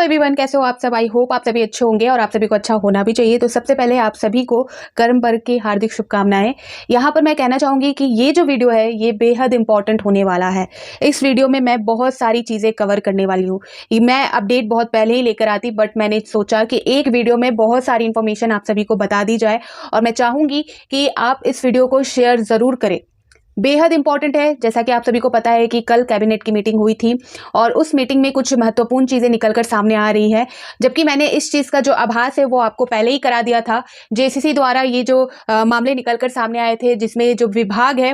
Everyone, कैसे हो आप सब। आई होप आप सभी अच्छे होंगे और आप सभी को अच्छा होना भी चाहिए। तो सबसे पहले आप सभी को कर्म पर्व की हार्दिक शुभकामनाएं। यहाँ पर मैं कहना चाहूँगी कि ये जो वीडियो है ये बेहद इंपॉर्टेंट होने वाला है। इस वीडियो में मैं बहुत सारी चीज़ें कवर करने वाली हूँ। मैं अपडेट बहुत पहले ही लेकर आती, बट मैंने सोचा कि एक वीडियो में बहुत सारी इन्फॉर्मेशन आप सभी को बता दी जाए और मैं चाहूँगी कि आप इस वीडियो को शेयर ज़रूर करें। बेहद इंपॉर्टेंट है। जैसा कि आप सभी को पता है कि कल कैबिनेट की मीटिंग हुई थी और उस मीटिंग में कुछ महत्वपूर्ण चीज़ें निकलकर सामने आ रही है, जबकि मैंने इस चीज़ का जो आभास है वो आपको पहले ही करा दिया था। जेसीसी द्वारा ये जो मामले निकलकर सामने आए थे, जिसमें जो विभाग है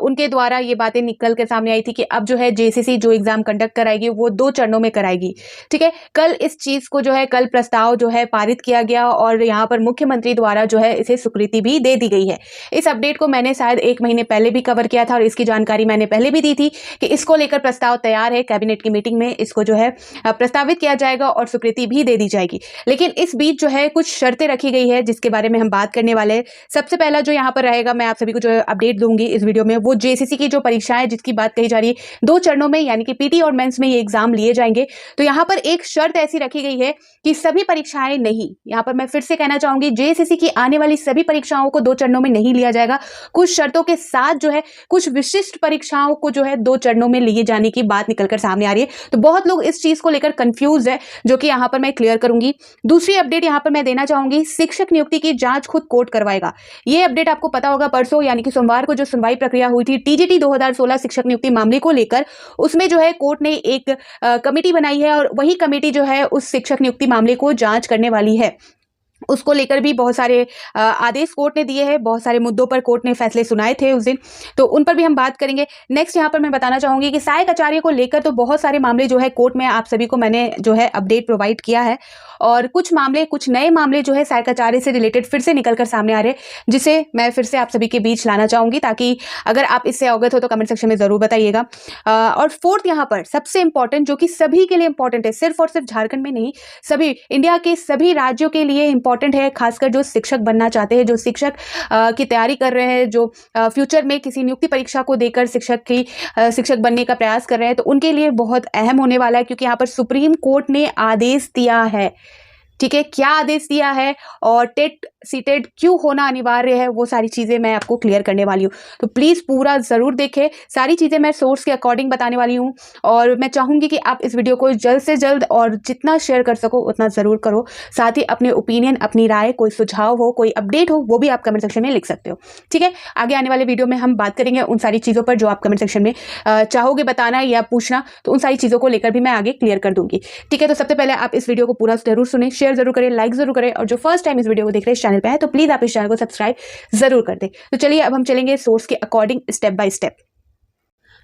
उनके द्वारा ये बातें निकल कर सामने आई थी कि अब जो है जेसीसी जो एग्जाम कंडक्ट कराएगी वो 2 चरणों में कराएगी। ठीक है, कल इस चीज़ को जो है कल प्रस्ताव जो है पारित किया गया और यहाँ पर मुख्यमंत्री द्वारा जो है इसे स्वीकृति भी दे दी गई है। इस अपडेट को मैंने शायद 1 महीने पहले भी कवर किया था और इसकी जानकारी मैंने पहले भी दी थी कि इसको लेकर प्रस्ताव तैयार है। कैबिनेट की मीटिंग में इसको जो है प्रस्तावित किया जाएगा और स्वीकृति भी दे दी जाएगी। लेकिन इस बीच जो है कुछ शर्तें रखी गई है जिसके बारे में हम बात करने वाले हैं। सबसे पहला जो यहाँ पर रहेगा, मैं आप सभी को जो अपडेट दूंगी इस वीडियो में, वो जेसीसी की जो परीक्षाएं जिसकी बात कही जा रही है 2 चरणों में, यानी कि पीटी और मेंस में ये एग्जाम लिए जाएंगे। तो यहाँ पर एक शर्त ऐसी रखी गई है कि सभी परीक्षाएं नहीं, यहाँ पर मैं फिर से कहना चाहूंगी, जेसीसी की आने वाली सभी परीक्षाओं को 2 चरणों में नहीं लिया जाएगा। कुछ शर्तों के साथ जो है कुछ विशिष्ट परीक्षाओं को जो है 2 चरणों में लिए जाने की बात निकलकर सामने आ रही है। तो बहुत लोग इस चीज को लेकर कंफ्यूज है, जो कि यहां पर मैं क्लियर करूंगी। दूसरी अपडेट यहां पर मैं देना चाहूंगी, शिक्षक नियुक्ति की जांच खुद कोर्ट करवाएगा। ये अपडेट आपको पता होगा, परसों यानी कि सोमवार को जो सुनवाई प्रक्रिया हुई थी टीजीटी 2016 शिक्षक नियुक्ति मामले को लेकर, उसमें जो है कोर्ट ने एक कमेटी बनाई है और वही कमेटी जो है उस शिक्षक नियुक्ति मामले को जांच करने वाली है। उसको लेकर भी बहुत सारे आदेश कोर्ट ने दिए हैं, बहुत सारे मुद्दों पर कोर्ट ने फैसले सुनाए थे उस दिन, तो उन पर भी हम बात करेंगे। नेक्स्ट यहाँ पर मैं बताना चाहूंगी कि सहायक आचार्य को लेकर तो बहुत सारे मामले जो है कोर्ट में आप सभी को मैंने जो है अपडेट प्रोवाइड किया है और कुछ मामले, कुछ नए मामले जो है सहायक आचार्य से रिलेटेड फिर से निकलकर सामने आ रहे हैं, जिसे मैं फिर से आप सभी के बीच लाना चाहूंगी, ताकि अगर आप इससे अवगत हो तो कमेंट सेक्शन में जरूर बताइएगा। और फोर्थ यहाँ पर सबसे इंपॉर्टेंट, जो कि सभी के लिए इंपॉर्टेंट है, सिर्फ और सिर्फ झारखंड में नहीं, सभी इंडिया के सभी राज्यों के लिए इंपॉर्टेंट है, खासकर जो शिक्षक बनना चाहते हैं, जो शिक्षक की तैयारी कर रहे हैं, जो फ्यूचर में किसी नियुक्ति परीक्षा को देकर शिक्षक बनने का प्रयास कर रहे हैं, तो उनके लिए बहुत अहम होने वाला है, क्योंकि यहाँ पर सुप्रीम कोर्ट ने आदेश दिया है। ठीक है, क्या आदेश दिया है और टेट सीटेट क्यों होना अनिवार्य है, वो सारी चीज़ें मैं आपको क्लियर करने वाली हूँ। तो प्लीज़ पूरा ज़रूर देखें, सारी चीज़ें मैं सोर्स के अकॉर्डिंग बताने वाली हूँ और मैं चाहूँगी कि आप इस वीडियो को जल्द से जल्द और जितना शेयर कर सको उतना ज़रूर करो। साथ ही अपने ओपिनियन, अपनी राय, कोई सुझाव हो, कोई अपडेट हो, वो भी आप कमेंट सेक्शन में लिख सकते हो। ठीक है, आगे आने वाले वीडियो में हम बात करेंगे उन सारी चीज़ों पर जो आप कमेंट सेक्शन में चाहोगे बताना या पूछना, तो उन सारी चीज़ों को लेकर भी मैं आगे क्लियर कर दूंगी। ठीक है, तो सबसे पहले आप इस वीडियो को पूरा जरूर सुने, शेयर जरूर करें, लाइक जरूर करें और जो फर्स्ट टाइम इस वीडियो को देख रहे हैं इस चैनल पे है तो प्लीज आप इस चैनल को सब्सक्राइब जरूर कर दें। तो चलिए अब हम चलेंगे सोर्स के अकॉर्डिंग स्टेप बाय स्टेप।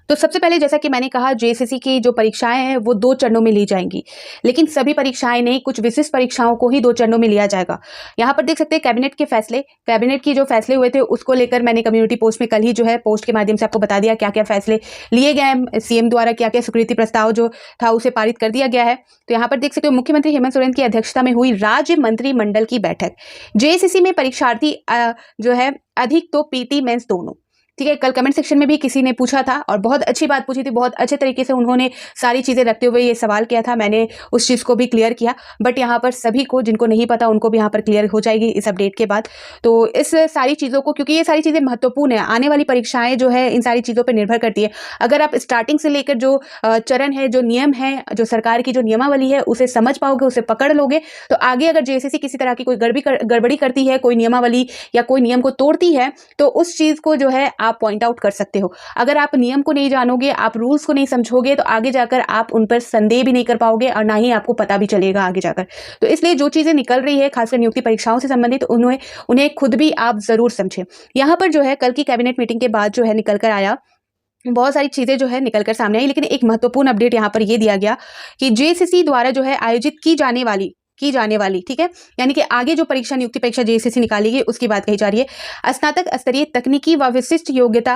तो सबसे पहले जैसा कि मैंने कहा, जेसीसी की जो परीक्षाएं हैं वो 2 चरणों में ली जाएंगी, लेकिन सभी परीक्षाएं नहीं, कुछ विशिष्ट परीक्षाओं को ही 2 चरणों में लिया जाएगा। यहाँ पर देख सकते हैं कैबिनेट के फैसले, कैबिनेट की जो फैसले हुए थे उसको लेकर मैंने कम्युनिटी पोस्ट में कल ही जो है पोस्ट के माध्यम से आपको बता दिया क्या क्या फैसले लिए गए हैं, सीएम द्वारा क्या क्या स्वीकृति प्रस्ताव जो था उसे पारित कर दिया गया है। तो यहाँ पर देख सकते हो मुख्यमंत्री हेमंत सोरेन की अध्यक्षता में हुई राज्य मंत्रिमंडल की बैठक। जेसीसी में परीक्षार्थी जो है अधिक तो पीटी मेंस दोनों। ठीक है, कल कमेंट सेक्शन में भी किसी ने पूछा था और बहुत अच्छी बात पूछी थी, बहुत अच्छे तरीके से उन्होंने सारी चीज़ें रखते हुए ये सवाल किया था, मैंने उस चीज़ को भी क्लियर किया। बट यहाँ पर सभी को, जिनको नहीं पता उनको भी यहाँ पर क्लियर हो जाएगी इस अपडेट के बाद। तो इस सारी चीज़ों को, क्योंकि ये सारी चीज़ें महत्वपूर्ण है, आने वाली परीक्षाएं जो है इन सारी चीज़ों पर निर्भर करती है। अगर आप स्टार्टिंग से लेकर जो चरण है, जो नियम है, जो सरकार की जो नियमावली है उसे समझ पाओगे, उसे पकड़ लोगे, तो आगे अगर जेसीसी किसी तरह की कोई गड़बड़ी करती है, कोई नियमावली या कोई नियम को तोड़ती है, तो उस चीज़ को जो है आप पॉइंट आउट कर सकते हो। अगर आप नियम को नहीं जानोगे, आप रूल्स को नहीं समझोगे, तो आगे जाकर आप उन पर संदेह भी नहीं कर पाओगे और ना ही आपको पता भी चलेगा आगे जाकर। तो इसलिए जो चीजें निकल रही है खासकर नियुक्ति परीक्षाओं से संबंधित, उन्हें खुद भी आप जरूर समझें। यहाँ पर जो है कल की कैबिनेट मीटिंग के बाद जो है निकल कर आया, बहुत सारी चीजें जो है निकलकर सामने आई, लेकिन एक महत्वपूर्ण अपडेट यहाँ पर यह दिया गया कि जेसीसी द्वारा जो है आयोजित की जाने वाली, ठीक है, यानी कि आगे जो परीक्षा, नियुक्ति परीक्षा जेसीसी निकालेगी उसकी बात कही जा रही है। स्नातक स्तरीय तकनीकी व विशिष्ट योग्यता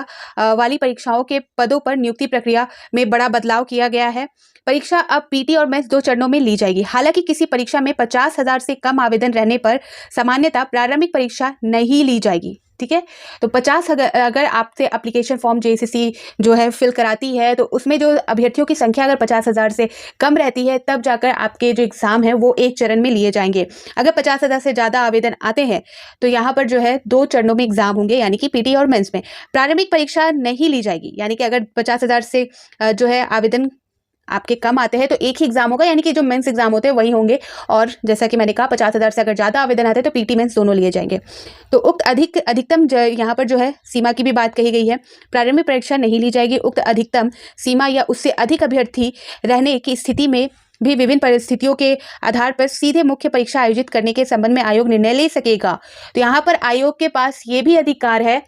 वाली परीक्षाओं के पदों पर नियुक्ति प्रक्रिया में बड़ा बदलाव किया गया है। परीक्षा अब पीटी और मेंस 2 चरणों में ली जाएगी। हालांकि किसी परीक्षा में 50,000 से कम आवेदन रहने पर सामान्यतः प्रारंभिक परीक्षा नहीं ली जाएगी। ठीक है। तो 50 अगर आपसे एप्लीकेशन फॉर्म जेएसएससी जो है फिल कराती है, तो उसमें जो अभ्यर्थियों की संख्या अगर 50,000 से कम रहती है, तब जाकर आपके जो एग्ज़ाम है वो एक चरण में लिए जाएंगे। अगर 50,000 से ज़्यादा आवेदन आते हैं तो यहाँ पर जो है 2 चरणों में एग्ज़ाम होंगे, यानी कि पीटी और मेंस में। प्रारंभिक परीक्षा नहीं ली जाएगी, यानी कि अगर 50,000 से जो है आवेदन आपके कम आते हैं तो एक ही एग्जाम होगा, यानी कि जो मेंस एग्जाम होते हैं वही होंगे। और जैसा कि मैंने कहा 50,000 से अगर ज़्यादा आवेदन आते हैं तो पीटी मेंस दोनों लिए जाएंगे। तो उक्त अधिकतम यहाँ पर जो है सीमा की भी बात कही गई है। प्रारंभिक परीक्षा नहीं ली जाएगी। उक्त अधिकतम सीमा या उससे अधिक अभ्यर्थी रहने की स्थिति में भी विभिन्न परिस्थितियों के आधार पर सीधे मुख्य परीक्षा आयोजित करने के संबंध में आयोग निर्णय ले सकेगा। तो यहाँ पर आयोग के पास ये भी अधिकार है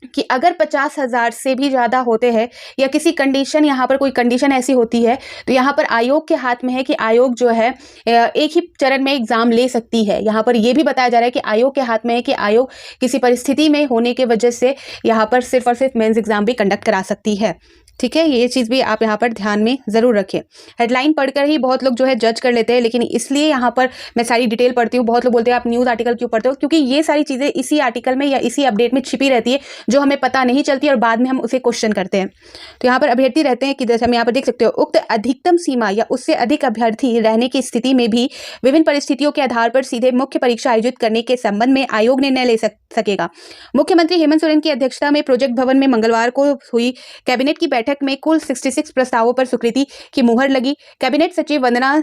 कि अगर 50,000 से भी ज़्यादा होते हैं या किसी कंडीशन, यहाँ पर कोई कंडीशन ऐसी होती है, तो यहाँ पर आयोग के हाथ में है कि आयोग जो है एक ही चरण में एग्ज़ाम ले सकती है। यहाँ पर यह भी बताया जा रहा है कि आयोग के हाथ में है कि आयोग किसी परिस्थिति में होने के वजह से यहाँ पर सिर्फ और सिर्फ मेंस एग्ज़ाम भी कंडक्ट करा सकती है। ठीक है, ये चीज़ भी आप यहाँ पर ध्यान में ज़रूर रखें। हेडलाइन पढ़कर ही बहुत लोग जो है जज कर लेते हैं, लेकिन इसलिए यहाँ पर मैं सारी डिटेल पढ़ती हूँ। बहुत लोग बोलते हैं आप न्यूज़ आर्टिकल क्यों पढ़ते हो, क्योंकि ये सारी चीज़ें इसी आर्टिकल में या इसी अपडेट में छिपी रहती है, जो हमें पता नहीं चलती और बाद में हम उसे क्वेश्चन करते हैं। तो यहाँ पर अभ्यर्थी रहते हैं कि जैसे हम यहाँ पर देख सकते हो, उक्त अधिकतम सीमा या उससे अधिक अभ्यर्थी रहने की स्थिति में भी विभिन्न परिस्थितियों के आधार पर सीधे मुख्य परीक्षा आयोजित करने के संबंध में आयोग निर्णय ले सकेगा। मुख्यमंत्री हेमंत सोरेन की अध्यक्षता में प्रोजेक्ट भवन में मंगलवार को हुई कैबिनेट की बैठक में कुल 66 प्रस्तावों पर स्वीकृति की मुहर लगी। कैबिनेट सचिव वंदना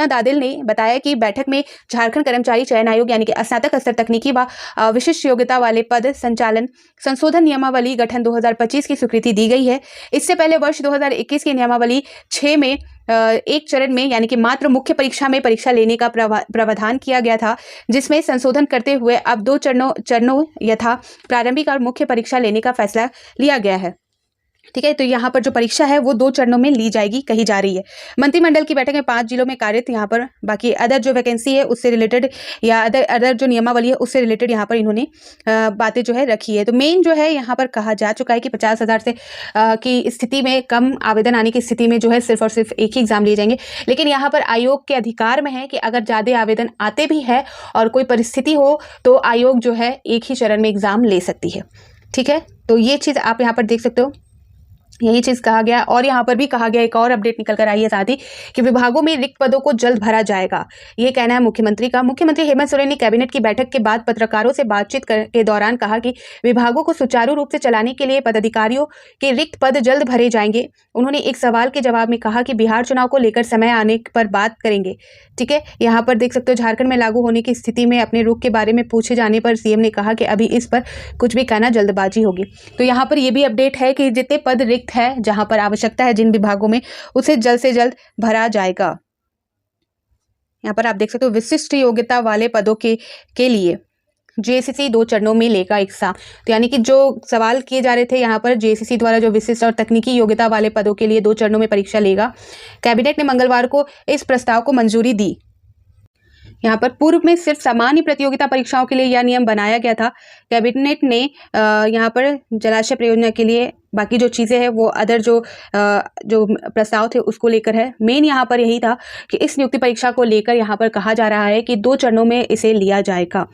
दादिल ने बताया कि बैठक में झारखंड कर्मचारी चयन आयोग यानी कि स्नातक स्तर तकनीकी व विशिष्ट योग्यता वाले पद संचालन संशोधन नियमावली गठन 2025 की स्वीकृति दी गई है। इससे पहले वर्ष 2021 की नियमावली 6 में एक चरण में यानी कि मात्र मुख्य परीक्षा में परीक्षा लेने का प्रावधान किया गया था, जिसमें संशोधन करते हुए अब 2 चरणों यथा प्रारंभिक और मुख्य परीक्षा लेने का फैसला लिया गया है। ठीक है, तो यहाँ पर जो परीक्षा है वो 2 चरणों में ली जाएगी कही जा रही है। मंत्रिमंडल की बैठक में 5 जिलों में कार्यरत यहाँ पर बाकी अदर जो वैकेंसी है उससे रिलेटेड या अदर जो नियमावली है उससे रिलेटेड यहाँ पर इन्होंने बातें जो है रखी है। तो मेन जो है यहाँ पर कहा जा चुका है कि 50,000 से की स्थिति में कम आवेदन आने की स्थिति में जो है सिर्फ और सिर्फ एक ही एग्जाम लिए जाएंगे। लेकिन यहाँ पर आयोग के अधिकार में है कि अगर ज़्यादा आवेदन आते भी है और कोई परिस्थिति हो तो आयोग जो है एक ही चरण में एग्जाम ले सकती है। ठीक है, तो ये चीज़ आप यहाँ पर देख सकते हो, यही चीज़ कहा गया। और यहाँ पर भी कहा गया, एक और अपडेट निकल कर आई है साथ ही, कि विभागों में रिक्त पदों को जल्द भरा जाएगा। ये कहना है मुख्यमंत्री का। मुख्यमंत्री हेमंत सोरेन ने कैबिनेट की बैठक के बाद पत्रकारों से बातचीत के दौरान कहा कि विभागों को सुचारू रूप से चलाने के लिए पदाधिकारियों के रिक्त पद जल्द भरे जाएंगे। उन्होंने एक सवाल के जवाब में कहा कि बिहार चुनाव को लेकर समय आने पर बात करेंगे। ठीक है, यहाँ पर देख सकते हो, झारखंड में लागू होने की स्थिति में अपने रुख के बारे में पूछे जाने पर सीएम ने कहा कि अभी इस पर कुछ भी कहना जल्दबाजी होगी। तो यहाँ पर यह भी अपडेट है कि जितने पद रिक्त है, जहां पर आवश्यकता है जिन विभागों में, उसे जल्द से जल्द भरा जाएगा। यहाँ पर आप देख सकते हो, विशिष्ट योग्यता वाले पदों के लिए जेएसएससी 2 चरणों में लेगा एग्जाम। तो यानी कि जो सवाल किए जा रहे थे यहाँ पर, जेएसएससी द्वारा जो विशिष्ट और तकनीकी योग्यता वाले पदों के लिए 2 चरणों में परीक्षा लेगा। कैबिनेट ने मंगलवार को इस प्रस्ताव को मंजूरी दी। यहाँ पर पूर्व में सिर्फ सामान्य प्रतियोगिता परीक्षाओं के लिए यह नियम बनाया गया था। कैबिनेट ने यहाँ पर जलाशय परियोजना के लिए बाकी जो चीज़ें हैं वो अदर जो प्रस्ताव थे उसको लेकर है। मेन यहाँ पर यही था कि इस नियुक्ति परीक्षा को लेकर यहाँ पर कहा जा रहा है कि 2 चरणों में इसे लिया जाएगा।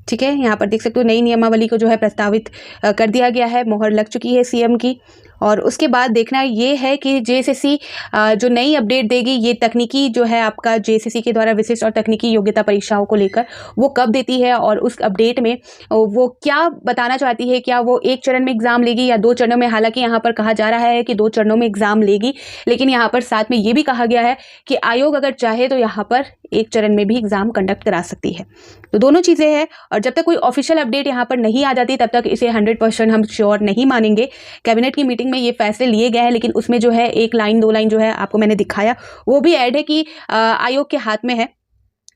ठीक है, यहाँ पर देख सकते हो, नई नियमावली को जो है प्रस्तावित कर दिया गया है, मोहर लग चुकी है सीएम की। और उसके बाद देखना ये है कि जेएसएससी जो नई अपडेट देगी, ये तकनीकी जो है आपका जेएसएससी के द्वारा विशिष्ट और तकनीकी योग्यता परीक्षाओं को लेकर वो कब देती है, और उस अपडेट में वो क्या बताना चाहती है। क्या वो एक चरण में एग्जाम लेगी या 2 चरणों में? हालांकि यहाँ पर कहा जा रहा है कि 2 चरणों में एग्जाम लेगी, लेकिन यहाँ पर साथ में ये भी कहा गया है कि आयोग अगर चाहे तो यहाँ पर एक चरण में भी एग्जाम कंडक्ट करा सकती है। तो दोनों चीज़ें हैं, और जब तक कोई ऑफिशियल अपडेट यहाँ पर नहीं आ जाती तब तक इसे 100% हम श्योर नहीं मानेंगे। कैबिनेट की मीटिंग में ये फैसले लिए गए हैं, लेकिन उसमें जो है 1 लाइन 2 लाइन जो है आपको मैंने दिखाया, वो भी ऐड है कि आयोग के हाथ में है।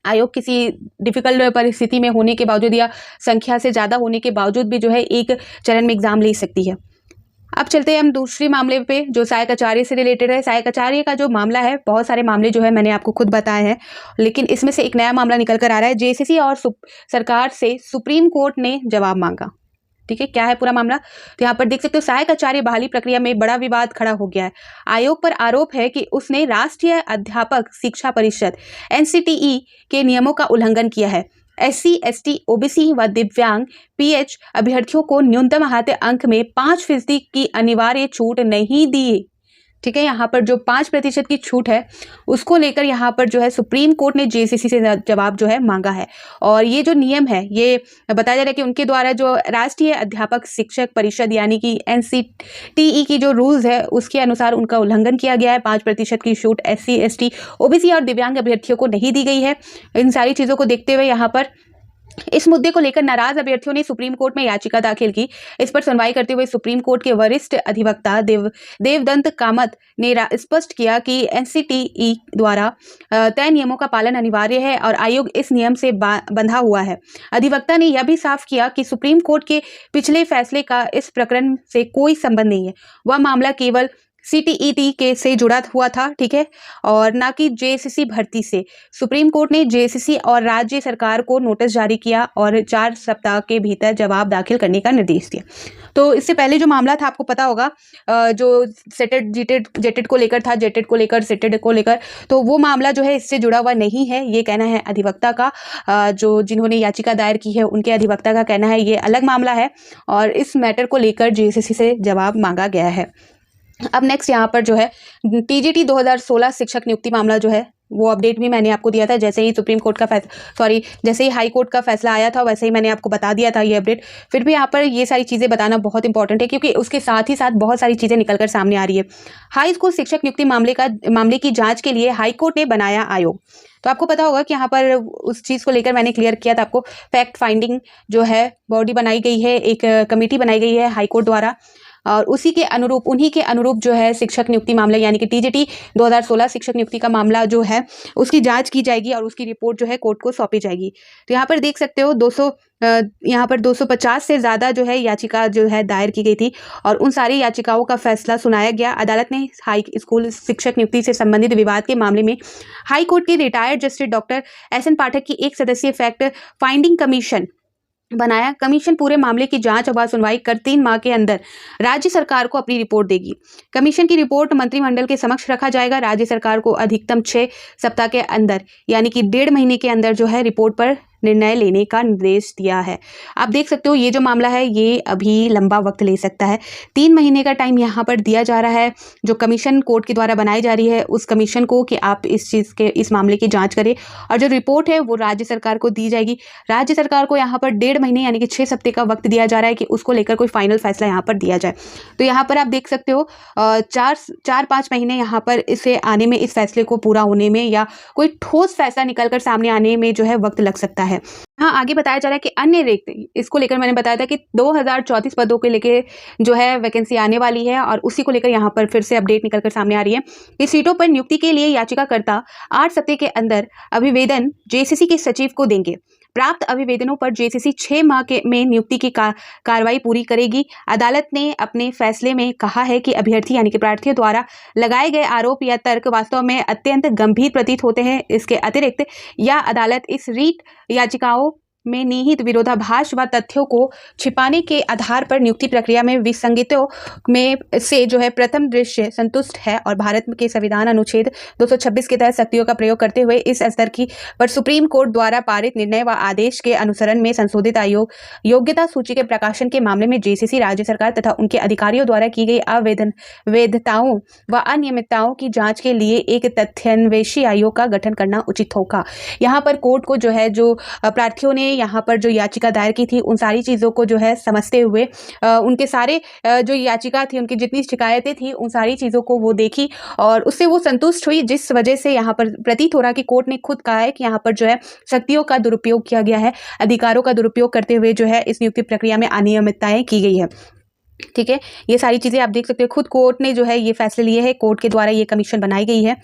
आयोग किसी डिफिकल्ट परिस्थिति में होने के बावजूद या संख्या से ज़्यादा होने के बावजूद भी जो है एक चरण में एग्जाम ले सकती है। अब चलते हैं हम दूसरी मामले पे, जो सहायक आचार्य से रिलेटेड है। सहायक आचार्य का जो मामला है, बहुत सारे मामले जो है मैंने आपको खुद बताए हैं, लेकिन इसमें से एक नया मामला निकल कर आ रहा है। जेएसएससी और सरकार से सुप्रीम कोर्ट ने जवाब मांगा। ठीक है, क्या है पूरा मामला? तो यहाँ पर देख सकते हो, सहायक आचार्य बहाली प्रक्रिया में बड़ा विवाद खड़ा हो गया है। आयोग पर आरोप है कि उसने राष्ट्रीय अध्यापक शिक्षा परिषद NCTE के नियमों का उल्लंघन किया है। SC, ST, OBC व दिव्यांग PH अभ्यर्थियों को न्यूनतम आहते अंक में 5% की अनिवार्य छूट नहीं दी। ठीक है, यहाँ पर जो 5% की छूट है उसको लेकर यहाँ पर जो है सुप्रीम कोर्ट ने JCC से जवाब जो है मांगा है। और ये जो नियम है ये बताया जा रहा है कि उनके द्वारा जो राष्ट्रीय अध्यापक शिक्षक परिषद यानी कि NCTE की जो रूल्स है उसके अनुसार उनका उल्लंघन किया गया है। 5% की छूट SC, ST, OBC और दिव्यांग अभ्यर्थियों को नहीं दी गई है। इन सारी चीज़ों को देखते हुए यहाँ पर इस मुद्दे को लेकर नाराज अभ्यर्थियों ने सुप्रीम कोर्ट में याचिका दाखिल की। इस पर सुनवाई करते हुए सुप्रीम कोर्ट के वरिष्ठ अधिवक्ता देवदत्त कामत ने स्पष्ट किया कि NCTE द्वारा तय नियमों का पालन अनिवार्य है और आयोग इस नियम से बंधा हुआ है। अधिवक्ता ने यह भी साफ किया कि सुप्रीम कोर्ट के पिछले फैसले का इस प्रकरण से कोई संबंध नहीं है। वह मामला केवल CTET के से जुड़ा हुआ था, ठीक है, और ना कि JCC भर्ती से। सुप्रीम कोर्ट ने JCC और राज्य सरकार को नोटिस जारी किया और 4 सप्ताह के भीतर जवाब दाखिल करने का निर्देश दिया। तो इससे पहले जो मामला था आपको पता होगा, जो सेटेड जेटेड को लेकर था, जेटेड को लेकर सेटेड को लेकर, तो वो मामला जो है इससे जुड़ा हुआ नहीं है, ये कहना है अधिवक्ता का। जो जिन्होंने याचिका दायर की है उनके अधिवक्ता का कहना है ये अलग मामला है और इस मैटर को लेकर JCC से जवाब मांगा गया है। अब नेक्स्ट यहाँ पर जो है TGT 2016 शिक्षक नियुक्ति मामला जो है वो अपडेट भी मैंने आपको दिया था। जैसे ही सुप्रीम कोर्ट का जैसे ही हाई कोर्ट का फैसला आया था वैसे ही मैंने आपको बता दिया था ये अपडेट। फिर भी यहाँ पर ये सारी चीज़ें बताना बहुत इंपॉर्टेंट है क्योंकि उसके साथ ही साथ बहुत सारी चीज़ें निकलकर सामने आ रही है। हाई स्कूल शिक्षक नियुक्ति मामले की जाँच के लिए हाई कोर्ट ने बनाया आयोग। तो आपको पता होगा कि यहाँ पर उस चीज़ को लेकर मैंने क्लियर किया था आपको। फैक्ट फाइंडिंग जो है बॉडी बनाई गई है, एक कमेटी बनाई गई है हाई कोर्ट द्वारा और उन्हीं के अनुरूप जो है शिक्षक नियुक्ति मामला यानी कि TGT 2016 शिक्षक नियुक्ति का मामला जो है उसकी जांच की जाएगी और उसकी रिपोर्ट जो है कोर्ट को सौंपी जाएगी। तो यहाँ पर देख सकते हो 250 से ज़्यादा जो है याचिका जो है दायर की गई थी और उन सारी याचिकाओं का फैसला सुनाया गया। अदालत ने हाई स्कूल शिक्षक नियुक्ति से संबंधित विवाद के मामले में हाई कोर्ट के रिटायर्ड जस्टिस डॉक्टर SN पाठक की 1 सदस्यीय फैक्ट फाइंडिंग कमीशन बनाया। कमीशन पूरे मामले की जांच व सुनवाई कर 3 माह के अंदर राज्य सरकार को अपनी रिपोर्ट देगी। कमीशन की रिपोर्ट मंत्रिमंडल के समक्ष रखा जाएगा। राज्य सरकार को अधिकतम 6 सप्ताह के अंदर यानी कि 1.5 महीने के अंदर जो है रिपोर्ट पर निर्णय लेने का निर्देश दिया है। आप देख सकते हो ये जो मामला है ये अभी लंबा वक्त ले सकता है। 3 महीने का टाइम यहाँ पर दिया जा रहा है जो कमीशन कोर्ट के द्वारा बनाई जा रही है उस कमीशन को कि आप इस मामले की जांच करें और जो रिपोर्ट है वो राज्य सरकार को दी जाएगी। राज्य सरकार को यहाँ पर 1.5 महीने यानी कि 6 सप्ताह का वक्त दिया जा रहा है कि उसको लेकर कोई फाइनल फैसला यहाँ पर दिया जाए। तो यहाँ पर आप देख सकते हो 4-5 महीने यहाँ पर इसे आने में, इस फैसले को पूरा होने में या कोई ठोस फैसला निकलकर सामने आने में जो है वक्त लग सकता है। हाँ, आगे बताया जा रहा है कि अन्य रिक्त, इसको लेकर मैंने बताया था कि 2034 पदों के लेके जो है वैकेंसी आने वाली है और उसी को लेकर यहाँ पर फिर से अपडेट निकलकर सामने आ रही है कि सीटों पर नियुक्ति के लिए याचिकाकर्ता 8 सप्ताह के अंदर अभिवेदन JCC के सचिव को देंगे। प्राप्त अभिवेदनों पर JCC 6 माह में नियुक्ति की कार्रवाई पूरी करेगी। अदालत ने अपने फैसले में कहा है कि अभ्यर्थी यानी कि प्रार्थियों द्वारा लगाए गए आरोप या तर्क वास्तव में अत्यंत गंभीर प्रतीत होते हैं। इसके अतिरिक्त या अदालत इस रीट याचिकाओं में निहित विरोधाभास व तथ्यों को छिपाने के आधार पर नियुक्ति प्रक्रिया में विसंगतियों में से जो है प्रथम दृश्य संतुष्ट है और भारत के संविधान अनुच्छेद 226 के तहत शक्तियों का प्रयोग करते हुए इस स्तर की पर सुप्रीम कोर्ट द्वारा पारित निर्णय व आदेश के अनुसरण में संशोधित आयोग योग्यता सूची के प्रकाशन के मामले में JCC राज्य सरकार तथा उनके अधिकारियों द्वारा की गई अवैधताओं व अनियमितताओं की जाँच के लिए एक तथ्यान्वेषी आयोग का गठन करना उचित होगा। यहाँ पर कोर्ट को जो है जो प्रार्थियों ने यहाँ पर जो याचिका दायर की थी उन सारी चीज़ों को जो है समझते हुए उनके सारे जो याचिका थी उनकी जितनी शिकायतें थी उन सारी चीज़ों को वो देखी और उससे वो संतुष्ट हुई, जिस वजह से यहाँ पर प्रतीत हो रहा कि कोर्ट ने खुद कहा है कि यहाँ पर जो है शक्तियों का दुरुपयोग किया गया है, अधिकारों का दुरुपयोग करते हुए जो है इस नियुक्ति प्रक्रिया में अनियमितताएं की गई है। ठीक है, ये सारी चीज़ें आप देख सकते हो खुद कोर्ट ने जो है ये फैसले लिए हैं, कोर्ट के द्वारा ये कमीशन बनाई गई है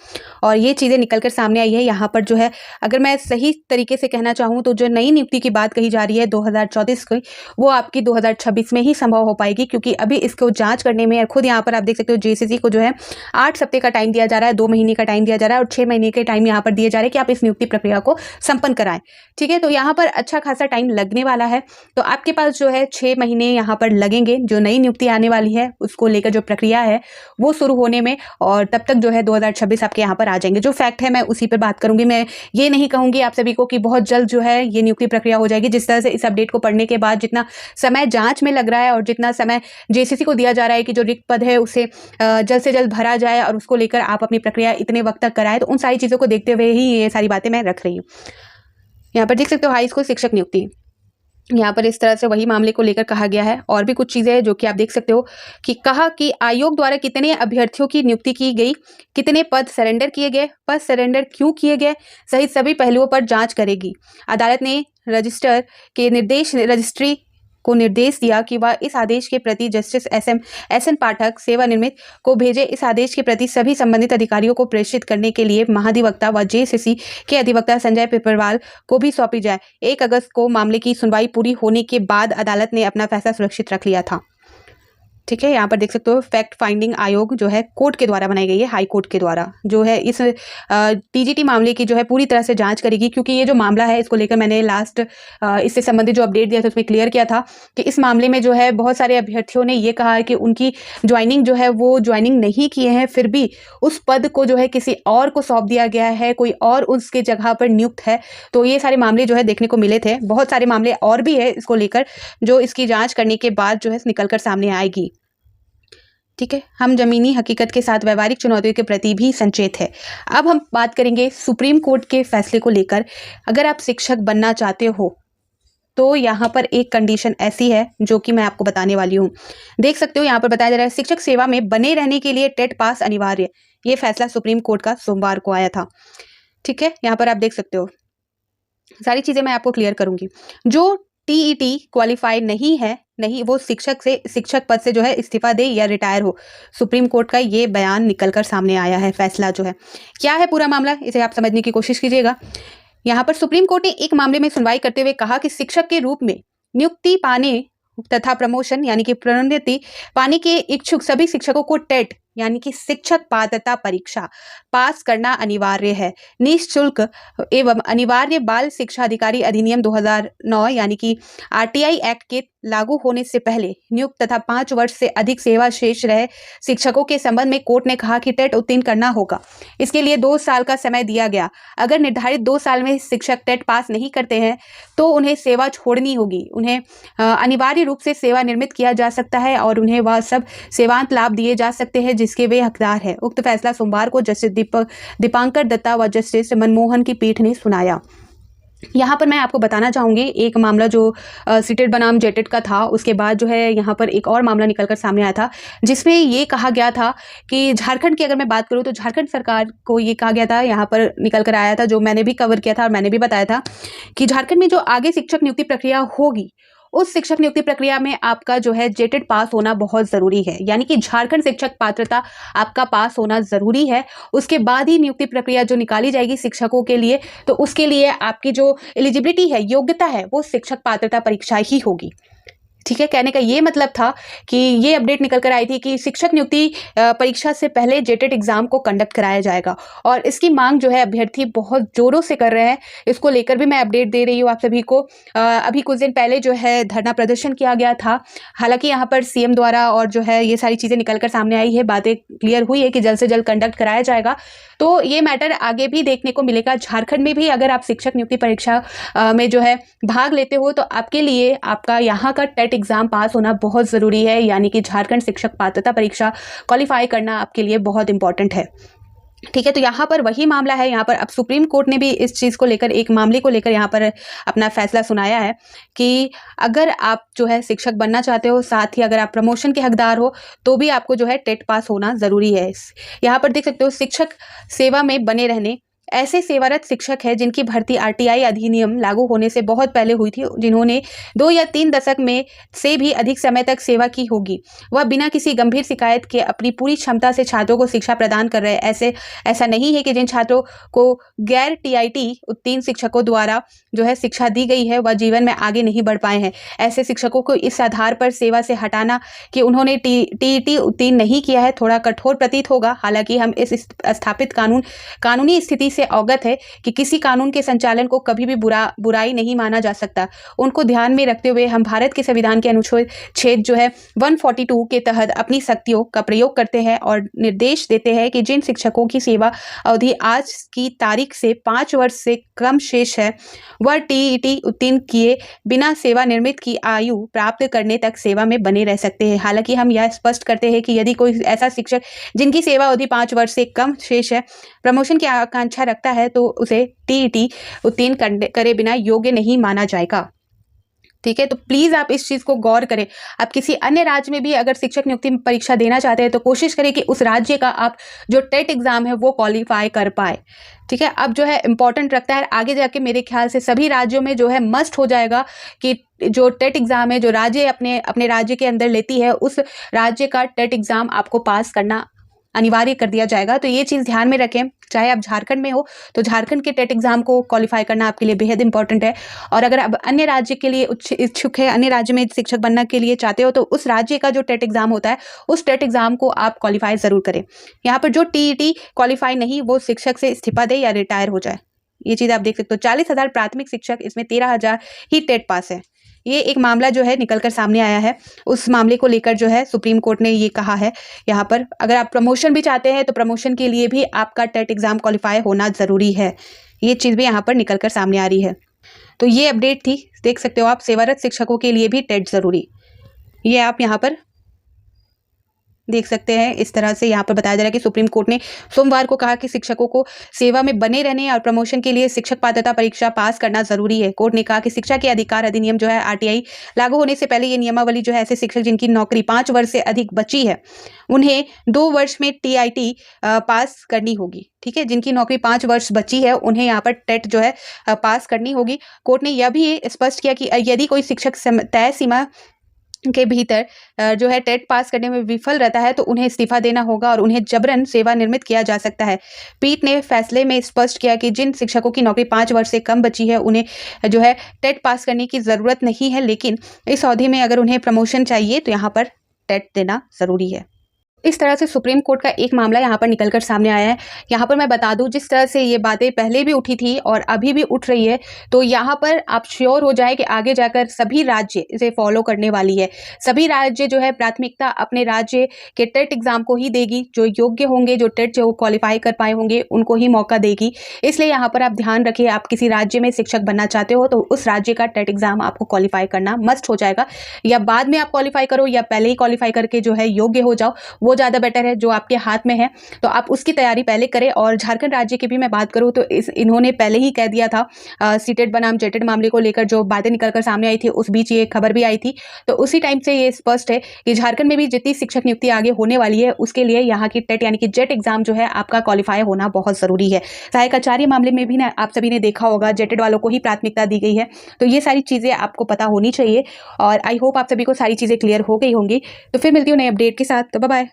और ये चीज़ें निकलकर सामने आई है। यहाँ पर जो है अगर मैं सही तरीके से कहना चाहूँ तो जो नई नियुक्ति की बात कही जा रही है 2034 की, वो आपकी 2026 में ही संभव हो पाएगी क्योंकि अभी इसको जाँच करने में खुद यहाँ पर आप देख सकते हो JCC को जो है 8 सप्ताह का टाइम दिया जा रहा है, 2 महीने का टाइम दिया जा रहा है और 6 महीने के टाइम यहाँ पर दिए जा रहे हैं कि आप इस नियुक्ति प्रक्रिया को संपन्न कराएं। ठीक है, तो यहाँ पर अच्छा खासा टाइम लगने वाला है। तो आपके पास जो है 6 महीने यहाँ पर लगेंगे जो नई नियुक्ति आने वाली है, उसको लेकर जो प्रक्रिया है वो शुरू होने में, और तब तक जो है 2026 आपके यहाँ पर आ जाएंगे। जो फैक्ट है मैं उसी पर बात करूंगी। मैं ये नहीं कहूंगी आप सभी को कि बहुत जल्द जो है ये नियुक्ति प्रक्रिया हो जाएगी। जिस तरह से इस अपडेट को पढ़ने के बाद जितना समय जांच में लग रहा है और जितना समय जेसीसी को दिया जा रहा है कि जो रिक्त पद है उसे जल्द से जल्द भरा जाए और उसको लेकर आप अपनी प्रक्रिया इतने वक्त तक कराए, तो उन सारी चीज़ों को देखते हुए ही ये सारी बातें मैं रख रही हूँ। यहाँ पर देख सकते हो हाई स्कूल शिक्षक नियुक्ति, यहाँ पर इस तरह से वही मामले को लेकर कहा गया है। और भी कुछ चीज़ें हैं जो कि आप देख सकते हो कि कहा कि आयोग द्वारा कितने अभ्यर्थियों की नियुक्ति की गई, कितने पद सरेंडर किए गए, पद सरेंडर क्यों किए गए, सहित सभी पहलुओं पर जांच करेगी। अदालत ने रजिस्ट्री को निर्देश दिया कि वह इस आदेश के प्रति जस्टिस एस एन पाठक सेवानिवृत्त को भेजे। इस आदेश के प्रति सभी संबंधित अधिकारियों को प्रेषित करने के लिए महाधिवक्ता व जेसीसी के अधिवक्ता संजय पिपरवाल को भी सौंपी जाए। 1 अगस्त को मामले की सुनवाई पूरी होने के बाद अदालत ने अपना फैसला सुरक्षित रख लिया था। ठीक है, यहाँ पर देख सकते हो फैक्ट फाइंडिंग आयोग जो है कोर्ट के द्वारा बनाई गई है, हाई कोर्ट के द्वारा जो है इस टीजीटी मामले की जो है पूरी तरह से जांच करेगी। क्योंकि ये जो मामला है इसको लेकर मैंने लास्ट इससे संबंधित जो अपडेट दिया था उसमें क्लियर किया था कि इस मामले में जो है बहुत सारे अभ्यर्थियों ने ये कहा है कि उनकी ज्वाइनिंग जो है वो ज्वाइनिंग नहीं किए हैं, फिर भी उस पद को जो है किसी और को सौंप दिया गया है, कोई और उसके जगह पर नियुक्त है। तो ये सारे मामले जो है देखने को मिले थे। बहुत सारे मामले और भी है इसको लेकर जो इसकी जाँच करने के बाद जो है निकल कर सामने आएगी। ठीक है, हम जमीनी हकीकत के साथ व्यवहारिक चुनौतियों के प्रति भी संचेत है। अब हम बात करेंगे सुप्रीम कोर्ट के फैसले को लेकर। अगर आप शिक्षक बनना चाहते हो तो यहाँ पर एक कंडीशन ऐसी है जो कि मैं आपको बताने वाली हूँ। देख सकते हो यहाँ पर बताया जा रहा है शिक्षक सेवा में बने रहने के लिए टेट पास अनिवार्य। ये फैसला सुप्रीम कोर्ट का सोमवार को आया था। ठीक है, यहाँ पर आप देख सकते हो सारी चीज़ें मैं आपको क्लियर करूँगी। जो टीईटी क्वालिफाई नहीं वो शिक्षक पद से जो है इस्तीफा दे या रिटायर हो। सुप्रीम कोर्ट का ये बयान निकलकर सामने आया है। फैसला जो है क्या है पूरा मामला, इसे आप समझने की कोशिश कीजिएगा। यहाँ पर सुप्रीम कोर्ट ने एक मामले में सुनवाई करते हुए कहा कि शिक्षक के रूप में नियुक्ति पाने तथा प्रमोशन यानी कि प्रोन्नति पाने के इच्छुक सभी शिक्षकों को टेट यानी कि शिक्षक पात्रता परीक्षा पास करना अनिवार्य है। निःशुल्क एवं अनिवार्य बाल शिक्षा अधिकारी अधिनियम 2009 यानी कि आरटीआई एक्ट के लागू होने से पहले नियुक्त तथा 5 वर्ष से अधिक सेवा शेष रहे शिक्षकों के संबंध में कोर्ट ने कहा कि टेट उत्तीर्ण करना होगा। इसके लिए 2 साल का समय दिया गया। अगर निर्धारित 2 साल में शिक्षक टेट पास नहीं करते हैं तो उन्हें सेवा छोड़नी होगी। उन्हें अनिवार्य रूप से सेवानिवृत्त किया जा सकता है और उन्हें वह सब सेवांत लाभ दिए जा सकते हैं जिसके वे हकदार हैं। उक्त फैसला सोमवार को जस्टिस दीपांकर दत्ता व जस्टिस मनमोहन की पीठ ने सुनाया। यहाँ पर मैं आपको बताना चाहूँगी एक मामला जो सीटेड बनाम जेटेड का था, उसके बाद जो है यहाँ पर एक और मामला निकलकर सामने आया था जिसमें ये कहा गया था कि झारखंड की अगर मैं बात करूँ तो झारखंड सरकार को ये कहा गया था, यहाँ पर निकल कर आया था जो मैंने भी कवर किया था और मैंने भी बताया था कि झारखंड में जो आगे शिक्षक नियुक्ति प्रक्रिया होगी उस शिक्षक नियुक्ति प्रक्रिया में आपका जो है जेटेड पास होना बहुत ज़रूरी है। यानी कि झारखंड शिक्षक पात्रता आपका पास होना ज़रूरी है। उसके बाद ही नियुक्ति प्रक्रिया जो निकाली जाएगी शिक्षकों के लिए, तो उसके लिए आपकी जो एलिजिबिलिटी है, योग्यता है, वो शिक्षक पात्रता परीक्षा ही होगी। ठीक है, कहने का ये मतलब था कि ये अपडेट निकल कर आई थी कि शिक्षक नियुक्ति परीक्षा से पहले जेटेड एग्जाम को कंडक्ट कराया जाएगा और इसकी मांग जो है अभ्यर्थी बहुत जोरों से कर रहे हैं। इसको लेकर भी मैं अपडेट दे रही हूँ आप सभी को। अभी कुछ दिन पहले जो है धरना प्रदर्शन किया गया था। हालांकि यहाँ पर सीएम द्वारा और जो है ये सारी चीज़ें निकल कर सामने आई है, बातें क्लियर हुई है कि जल्द से जल्द कंडक्ट कराया जाएगा। तो ये मैटर आगे भी देखने को मिलेगा। झारखंड में भी अगर आप शिक्षक नियुक्ति परीक्षा में जो है भाग लेते हो तो आपके लिए आपका यहाँ का टेट एग्जाम पास होना बहुत ज़रूरी है। यानी कि झारखंड शिक्षक पात्रता परीक्षा क्वालिफाई करना आपके लिए बहुत इंपॉर्टेंट है। ठीक है, तो यहाँ पर वही मामला है। यहाँ पर अब सुप्रीम कोर्ट ने भी इस चीज़ को लेकर, एक मामले को लेकर यहाँ पर अपना फैसला सुनाया है कि अगर आप जो है शिक्षक बनना चाहते हो, साथ ही अगर आप प्रमोशन के हकदार हो तो भी आपको जो है टेट पास होना ज़रूरी है। यहाँ पर देख सकते हो शिक्षक सेवा में बने रहने ऐसे सेवारत शिक्षक हैं जिनकी भर्ती आरटीआई अधिनियम लागू होने से बहुत पहले हुई थी, जिन्होंने 2 या 3 दशक में से भी अधिक समय तक सेवा की होगी। वह बिना किसी गंभीर शिकायत के अपनी पूरी क्षमता से छात्रों को शिक्षा प्रदान कर रहे हैं। ऐसा नहीं है कि जिन छात्रों को गैर टीआईटी उत्तीर्ण शिक्षकों द्वारा जो है शिक्षा दी गई है वह जीवन में आगे नहीं बढ़ पाए हैं। ऐसे शिक्षकों को इस आधार पर सेवा से हटाना कि उन्होंने टीईटी उत्तीर्ण नहीं किया है थोड़ा कठोर प्रतीत होगा। हालांकि हम इस स्थापित कानूनी स्थिति से अवगत है कि किसी कानून के संचालन को कभी भी बुराई नहीं माना जा सकता। उनको ध्यान में रखते हुए हम भारत के संविधान के अनुच्छेद जो है 142 के तहत अपनी शक्तियों का प्रयोग करते हैं और निर्देश देते हैं कि जिन शिक्षकों की सेवा अवधि आज की तारीख से 5 वर्ष से कम शेष है, वह टीईटी उत्तीर्ण किए बिना सेवानिवृत्ति की आयु प्राप्त करने तक सेवा में बने रह सकते हैं। हालांकि हम यह स्पष्ट करते हैं कि यदि कोई ऐसा शिक्षक जिनकी सेवा अवधि 5 वर्ष से कम शेष है प्रमोशन की आकांक्षा रखता है तो उसे टीईटी उत्तीर्ण करे बिना योग्य नहीं माना जाएगा। ठीक है, तो प्लीज़ आप इस चीज़ को गौर करें। आप किसी अन्य राज्य में भी अगर शिक्षक नियुक्ति परीक्षा देना चाहते हैं तो कोशिश करें कि उस राज्य का आप जो टेट एग्ज़ाम है वो क्वालिफाई कर पाए। ठीक है, अब जो है इम्पॉर्टेंट रखता है आगे जाके मेरे ख्याल से सभी राज्यों में जो है मस्ट हो जाएगा कि जो टेट एग्ज़ाम है जो राज्य अपने राज्य के अंदर लेती है उस राज्य का टेट एग्ज़ाम आपको पास करना अनिवार्य कर दिया जाएगा। तो ये चीज़ ध्यान में रखें। चाहे आप झारखंड में हो तो झारखंड के टेट एग्ज़ाम को क्वालिफाई करना आपके लिए बेहद इंपॉर्टेंट है। और अगर आप अन्य राज्य के लिए इच्छुक है, अन्य राज्य में शिक्षक बनने के लिए चाहते हो तो उस राज्य का जो टेट एग्ज़ाम होता है उस टेट एग्ज़ाम को आप क्वालिफाई ज़रूर करें। यहाँ पर जो टीईटी क्वालिफाई नहीं वो शिक्षक से इस्तीफा दे या रिटायर हो जाए। ये चीज़ आप देख सकते हो। 40,000 प्राथमिक शिक्षक, इसमें 13,000 ही टेट पास है। ये एक मामला जो है निकल कर सामने आया है। उस मामले को लेकर जो है सुप्रीम कोर्ट ने ये कहा है यहाँ पर अगर आप प्रमोशन भी चाहते हैं तो प्रमोशन के लिए भी आपका टेट एग्ज़ाम क्वालिफाई होना ज़रूरी है। ये चीज़ भी यहाँ पर निकल कर सामने आ रही है। तो ये अपडेट थी, देख सकते हो आप, सेवारत शिक्षकों के लिए भी टेट ज़रूरी। ये आप यहाँ पर देख सकते हैं। इस तरह से यहाँ पर बताया जा रहा है कि सुप्रीम कोर्ट ने सोमवार को कहा कि शिक्षकों को सेवा में बने रहने और प्रमोशन के लिए शिक्षक पात्रता परीक्षा पास करना जरूरी है। कोर्ट ने कहा कि शिक्षा के अधिकार अधिनियम जो है आरटीआई लागू होने से पहले ये नियमावली जो है ऐसे शिक्षक जिनकी नौकरी 5 वर्ष से अधिक बची है उन्हें 2 वर्ष में टीआईटी पास करनी होगी। ठीक है, जिनकी नौकरी 5 वर्ष बची है उन्हें यहाँ पर टेट जो है पास करनी होगी। कोर्ट ने यह भी स्पष्ट किया कि यदि कोई शिक्षक तय सीमा के भीतर जो है टेट पास करने में विफल रहता है तो उन्हें इस्तीफा देना होगा और उन्हें जबरन सेवानिवृत्त किया जा सकता है। पीठ ने फैसले में स्पष्ट किया कि जिन शिक्षकों की नौकरी 5 वर्ष से कम बची है उन्हें जो है टेट पास करने की ज़रूरत नहीं है, लेकिन इस अवधि में अगर उन्हें प्रमोशन चाहिए तो यहाँ पर टेट देना ज़रूरी है। इस तरह से सुप्रीम कोर्ट का एक मामला यहाँ पर निकलकर सामने आया है। यहाँ पर मैं बता दूँ जिस तरह से ये बातें पहले भी उठी थी और अभी भी उठ रही है, तो यहाँ पर आप श्योर हो जाए कि आगे जाकर सभी राज्य इसे फॉलो करने वाली है। सभी राज्य जो है प्राथमिकता अपने राज्य के टेट एग्जाम को ही देगी। जो योग्य होंगे, जो टेट जो क्वालिफाई कर पाए होंगे उनको ही मौका देगी। इसलिए यहाँ पर आप ध्यान रखिए, आप किसी राज्य में शिक्षक बनना चाहते हो तो उस राज्य का टेट एग्जाम आपको क्वालिफाई करना मस्ट हो जाएगा। या बाद में आप क्वालिफाई करो या पहले ही क्वालिफाई करके जो है योग्य हो जाओ, वो ज़्यादा बेटर है। जो आपके हाथ में है तो आप उसकी तैयारी पहले करें। और झारखंड राज्य की भी मैं बात करूं तो इन्होंने पहले ही कह दिया था सीटेट बनाम जेटेड मामले को लेकर जो बातें निकलकर सामने आई थी उस बीच ये खबर भी आई थी। तो उसी टाइम से ये स्पष्ट है कि झारखंड में भी जितनी शिक्षक नियुक्ति आगे होने वाली है उसके लिए यहाँ की टेट यानी कि जेट एग्जाम जो है आपका क्वालिफाई होना बहुत ज़रूरी है। सहायक आचार्य मामले में भी ना आप सभी ने देखा होगा जेटेड वालों को ही प्राथमिकता दी गई है। तो ये सारी चीज़ें आपको पता होनी चाहिए और आई होप आप सभी को सारी चीज़ें क्लियर हो गई होंगी। तो फिर मिलती हूँ नए अपडेट के साथ। तो बाय बाय।